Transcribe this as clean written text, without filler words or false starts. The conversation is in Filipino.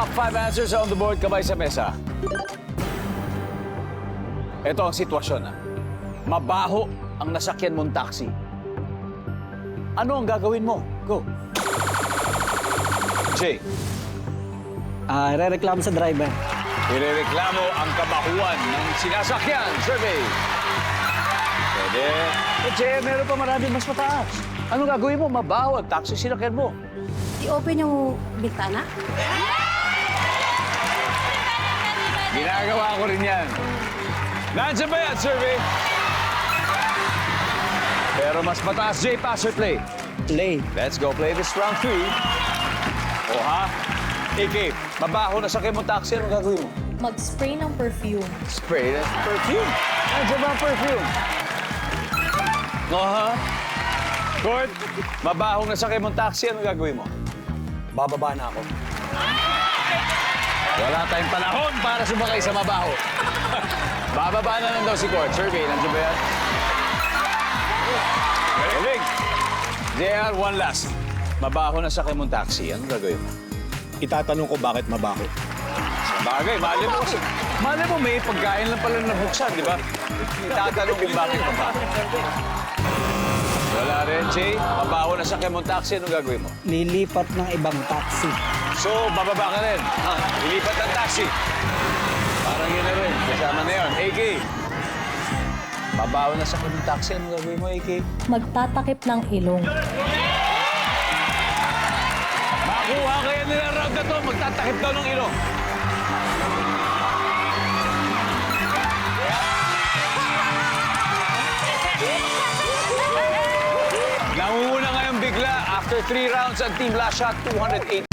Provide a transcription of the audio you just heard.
Top 5 answers on the board, kamay sa mesa. Ito ang sitwasyon. Mabaho ang nasakyan mong taxi. Ano ang gagawin mo? Go. Jay, Re-reklamo sa driver. irereklamo ang kabahuan ng sinasakyan. Survey. Pwede. Jay, meron pa marami mas mataas. Anong gagawin mo? Mabaho ang taxi sinakyan mo. I-open yung bintana? Ginagawa ko rin yan. Nandiyan ba yan, survey? Pero mas mataas, Jay, pass or play? Play. Let's go play this round 3. O ha? AK, mabaho na sakyan mo taxi, ano gagawin mo? Mag-spray ng perfume. Spray, that's perfume. Nandiyan ba ang perfume? O ha? Court, mabaho na sakyan mo taxi, ano gagawin mo? Bababa na ako. Wala tayong panahon para sumakay sa mabaho. Bababa na lang daw si Court. Survey, nandiyan ba yan? Galing. JR, one last. Mabaho na sakyan mong taxi, ano gagawin mo? Itatanong ko bakit mabaho. Bagay, mali mo kasi. Mali mo, may pagkain lang pala nabuksan, di ba? Itatanong kung bakit mabaho. Wala rin, Jay. Mabaho na sakyan mong taxi, ano gagawin mo? Lilipat ng ibang taxi. So, bababa ka rin. Ha? Ilipat ang taxi. Parang yun na rin. Kasama na yun. AK. Mabaho na sakyan mong taxi, ano gagawin mo, AK? Magtatakip ng ilong. Makuha kaya nila round na to, magtatakip daw ng ilong. Nangunguna ngayon bigla after 3 rounds ang Team Last Shot, 208